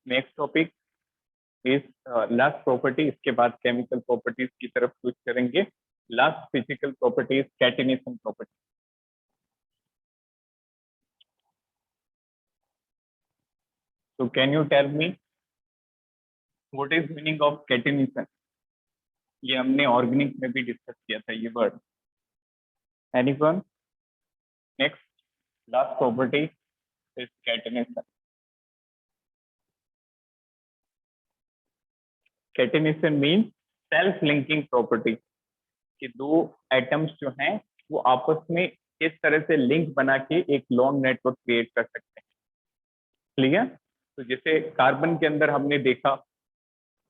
Next topic is last property, इसके बाद chemical properties की तरफ switch करेंगे। Last physical properties catenation property. So can you tell me what is meaning of catenation? ये हमने organic में भी डिस्कस किया था ये word. Anyone? Next last property is catenation. Catenation means self linking property कि दो एटम्स जो हैं वो आपस में इस तरह से लिंक बना के एक लॉन्ग नेटवर्क क्रिएट कर सकते हैं। क्लियर? तो जैसे कार्बन के अंदर हमने देखा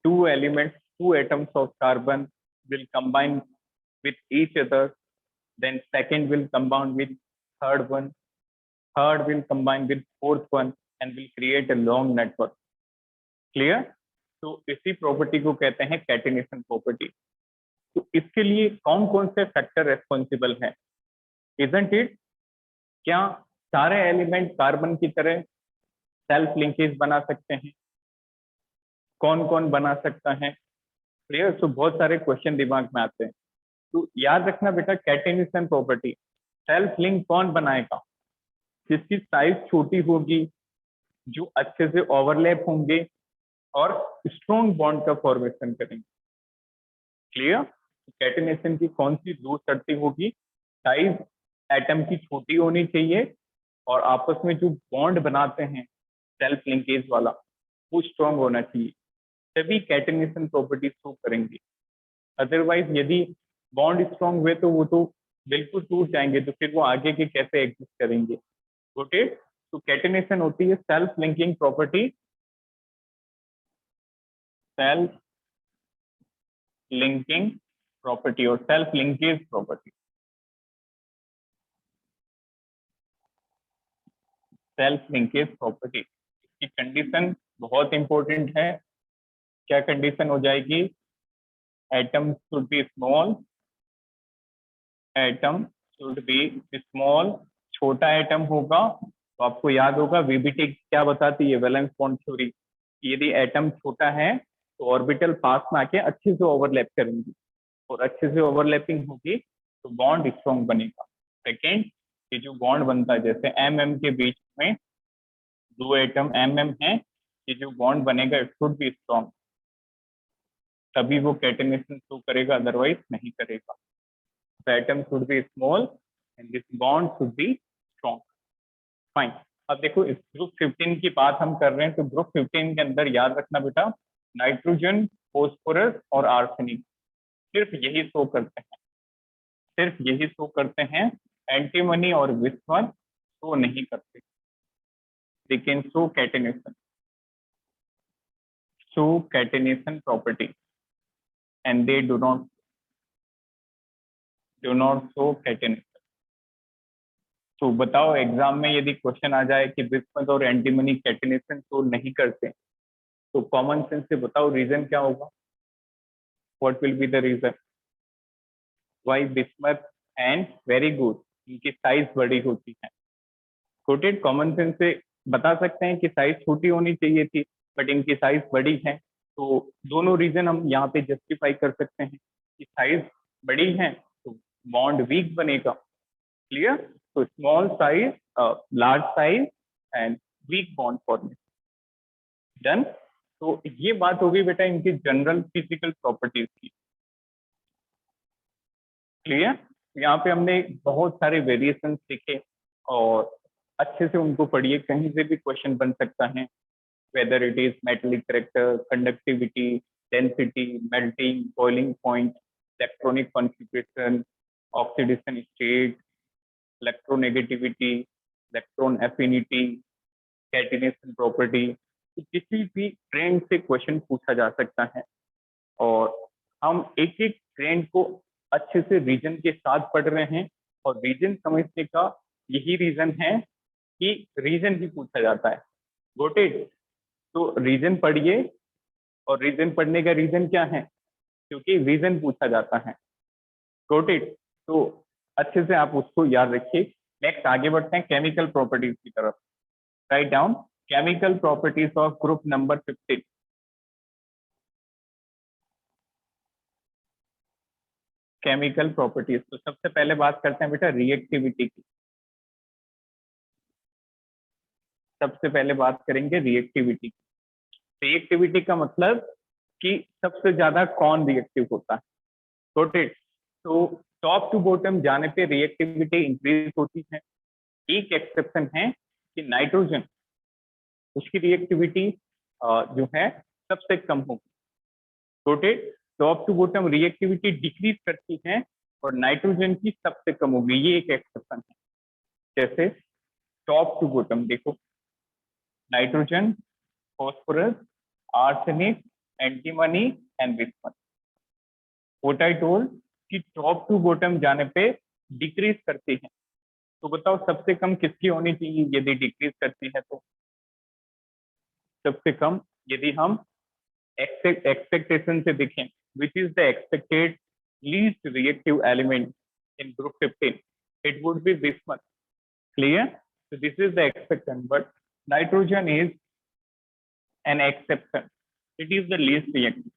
two elements, two atoms of carbon will combine with each other, then second will combine with third one, third will combine with fourth one and will create a long network. Clear? तो इसी property को कहते हैं catenation property. तो इसके लिए कौन कौन से फैक्टर रेस्पॉन्सिबल हैं? Isn't it? क्या सारे एलिमेंट कार्बन की तरह सेल्फ लिंकेज बना सकते हैं? कौन कौन बना सकता है? क्लियर? तो बहुत सारे क्वेश्चन दिमाग में आते हैं। तो याद रखना बेटा, कैटेनेशन प्रॉपर्टी सेल्फ लिंक कौन बनाएगा? जिसकी साइज छोटी होगी, जो अच्छे से ओवरलैप होंगे और स्ट्रॉन्ग बॉन्ड का फॉर्मेशन करेंगे। क्लियर? कैटेनेशन की कौन सी दो शर्तें होगी? साइज एटम की छोटी होनी चाहिए और आपस में जो बॉन्ड बनाते हैं सेल्फ लिंकेज वाला वो स्ट्रॉन्ग होना चाहिए, तभी कैटेनेशन प्रॉपर्टी शो करेंगे। अदरवाइज यदि बॉन्ड स्ट्रॉन्ग हुए तो वो तो बिल्कुल टूट जाएंगे, तो फिर वो आगे के कैसे एग्जिस्ट करेंगे? ओके, तो कैटेनेशन होती है self linking property, self linking property और self linkage property. Self linkage property की कंडीशन बहुत इंपॉर्टेंट है। क्या कंडीशन हो जाएगी? Atom should be small, atom should be small, छोटा एटम होगा। तो आपको याद होगा वीबीटी क्या बताती है, वैलेंस बॉन्ड थ्योरी। यदि एटम छोटा है तो ऑर्बिटल पास में आके अच्छे से ओवरलैप करेंगी और अच्छे से ओवरलैपिंग होगी तो बॉन्ड स्ट्रॉन्ग बनेगा। सेकेंड, ये जो बॉन्ड बनता है जैसे एम के बीच में दो एटम एम है, ये जो बॉन्ड बनेगा इट शुड बी स्ट्रॉन्ग, तभी वो कैटेनेशन शो करेगा, अदरवाइज नहीं करेगा। The atom should be small and this bond should be strong. Fine. अब देखो इस ग्रुप 15 की बात हम कर रहे हैं, तो ग्रुप 15 के अंदर याद रखना बेटा, नाइट्रोजन, फॉस्फोरस और आर्सेनिक सिर्फ यही शो करते हैं, सिर्फ यही शो करते हैं। एंटीमनी और बिस्मथ शो नहीं करते। They can show catenation, show catenation property and they do not show catenation. तो बताओ एग्जाम में यदि क्वेश्चन आ जाए कि बिस्मथ और एंटीमनी कैटेनेशन शो नहीं करते, तो कॉमन सेंस से बताओ रीजन क्या होगा? What will be the reason why bismuth and very good, इनकी साइज बड़ी होती है। कोटेड कॉमन सेंस से बता सकते हैं कि साइज छोटी होनी चाहिए थी बट इनकी साइज बड़ी है, तो दोनों रीजन हम यहाँ पे जस्टिफाई कर सकते हैं कि साइज बड़ी है तो बॉन्ड वीक बनेगा। क्लियर? तो small size, large size and weak bond formation. Done? तो ये बात हो गई बेटा इनकी जनरल फिजिकल प्रॉपर्टीज की। क्लियर? यहाँ पे हमने बहुत सारे वेरिएशन सीखे और अच्छे से उनको पढ़िए, कहीं से भी क्वेश्चन बन सकता है, whether it is metallic character, conductivity, density, melting, boiling point, electronic configuration, oxidation state, electronegativity, electron affinity, catenation property, तो किसी भी ट्रेंड से क्वेश्चन पूछा जा सकता है और हम एक एक ट्रेंड को अच्छे से रीजन के साथ पढ़ रहे हैं और रीजन समझने का यही रीजन है कि रीजन ही पूछा जाता है। Got it? तो रीजन पढ़िए और रीजन पढ़ने का रीजन क्या है? क्योंकि रीजन पूछा जाता है। Got it? तो अच्छे से आप उसको याद रखिए। नेक्स्ट आगे बढ़ते हैं केमिकल प्रॉपर्टीज की तरफ। Write down chemical properties of group number 15। Chemical properties, तो सबसे पहले बात करते हैं बेटा रिएक्टिविटी की। सबसे पहले बात करेंगे रिएक्टिविटी। रिएक्टिविटी का मतलब कि सबसे ज्यादा कौन रिएक्टिव होता है। Got it. तो टॉप टू बॉटम जाने पे रिएक्टिविटी इंक्रीज होती है। एक एक्सेप्शन है कि नाइट्रोजन, उसकी रिएक्टिविटी जो है सबसे कम होगी। Got it. Top to bottom reactivity decrease करती है और नाइट्रोजन की सबसे कम होगी, ये एक एक्सेप्शन है। जैसे टॉप टू बॉटम देखो, nitrogen, phosphorus, arsenic, antimony and bismuth. What I told कि टॉप टू बॉटम जाने पे डिक्रीज करती है। तो बताओ सबसे कम किसकी होनी चाहिए यदि डिक्रीज करती है तो? सबसे कम यदि हम एक्सपेक्टेशन से देखें, which is the expected least reactive element in group 15, it would be bismuth. Clear? So this is the exception, but nitrogen is an exception. It is the least reactive.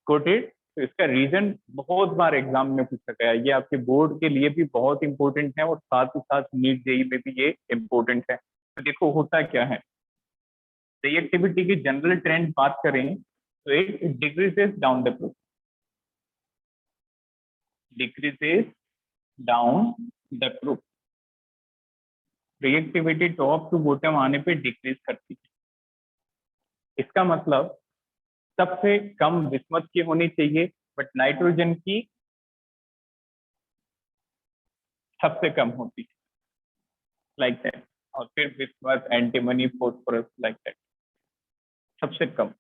Got it? तो इसका reason बहुत बार exam में पूछा गया है, ये आपके board के लिए भी बहुत इंपॉर्टेंट है और साथ ही साथ नीट जेईई में भी ये इंपॉर्टेंट है। तो देखो होता क्या है, रिएक्टिविटी की जनरल ट्रेंड बात करें तो it decreases down the proof, decreases down the proof. Reactivity top to bottom आने पे डिक्रीज करती है। इसका मतलब सबसे कम बिस्मथ की होनी चाहिए, बट नाइट्रोजन की सबसे कम होती है, लाइक दैट। और फिर bismuth, antimony, phosphorus, like that, सबसे कम,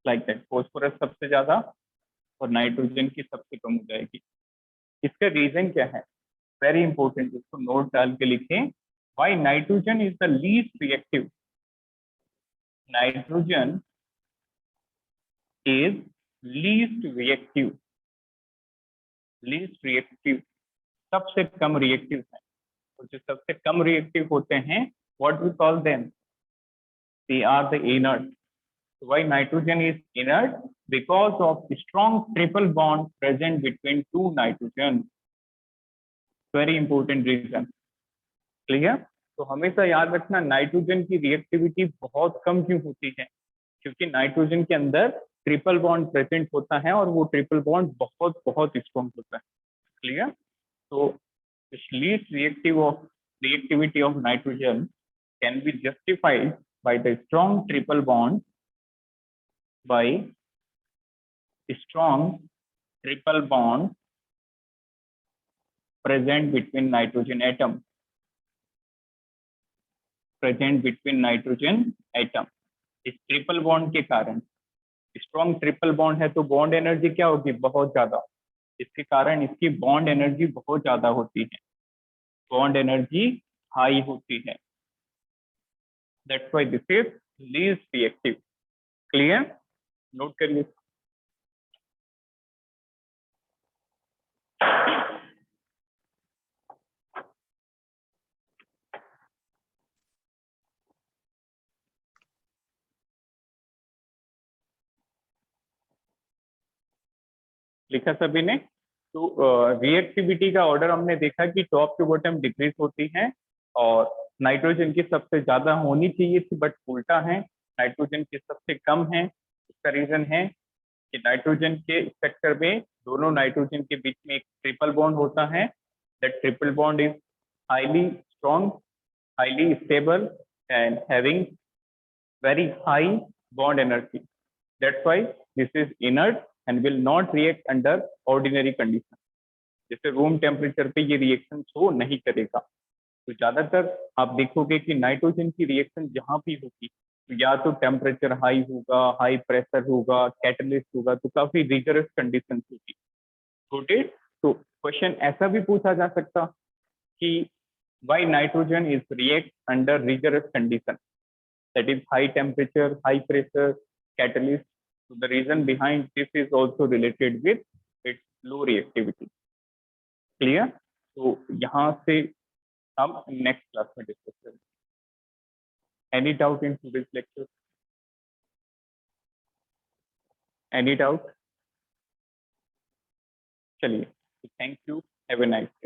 लाइक दैट। फॉस्फोरस सबसे ज्यादा और नाइट्रोजन की सबसे कम हो जाएगी। इसका रीजन क्या है, वेरी इंपॉर्टेंट, इसको नोट डाल के लिखें। Why nitrogen is the least reactive? Nitrogen is least reactive, least reactive, सबसे कम रिएक्टिव है। और जो सबसे कम रिएक्टिव होते हैं, what we call them, they are the inert. Why nitrogen is inert? Because of strong triple bond present between two nitrogen. Very important reason. Clear? तो हमेशा याद रखना नाइट्रोजन की रिएक्टिविटी बहुत कम क्यों होती है, क्योंकि नाइट्रोजन के अंदर ट्रिपल बॉन्ड प्रेजेंट होता है और वो ट्रिपल बॉन्ड बहुत बहुत स्ट्रॉन्ग होता है। क्लियर? तो least reactivity of nitrogen can be justified by the strong triple bond, by strong triple bond present between nitrogen atom, present between nitrogen atom। इस ट्रिपल बॉन्ड के कारण, स्ट्रॉन्ग ट्रिपल बॉन्ड है तो bond energy क्या होगी, बहुत ज्यादा। इसके कारण इसकी बॉन्ड एनर्जी बहुत ज्यादा होती है, बॉन्ड एनर्जी हाई होती है। That's why this is least reactive. Clear? Note करिए। लिखा सभी ने? तो रिएक्टिविटी का ऑर्डर हमने देखा कि टॉप टू बॉटम डिक्रीज होती है और नाइट्रोजन की सबसे ज्यादा होनी चाहिए थी, बट उल्टा है, नाइट्रोजन की सबसे कम है। इसका रीजन है कि नाइट्रोजन के स्ट्रक्चर में दोनों नाइट्रोजन के बीच में एक ट्रिपल बॉन्ड होता है। That triple bond is highly strong, highly stable and having very high bond energy. That's why this is inert and will not react under ordinary condition. जैसे room temperature पे ये reaction show नहीं करेगा। तो ज्यादातर आप देखोगे कि नाइट्रोजन की रिएक्शन जहां भी होगी तो या तो टेम्परेचर हाई होगा, हाई प्रेशर होगा, कैटलिस्ट होगा, तो काफी रिगरस कंडीशन होगी। गुड। तो क्वेश्चन ऐसा भी पूछा जा सकता कि why nitrogen is react under rigorous condition, that is high temperature, high pressure, catalyst. So the reason behind this is also related with its low reactivity. Clear? तो यहाँ से हम नेक्स्ट क्लास में डिस्कस करेंगे। Any doubt in today's lecture? Any doubt? चलिए, thank you, have a nice.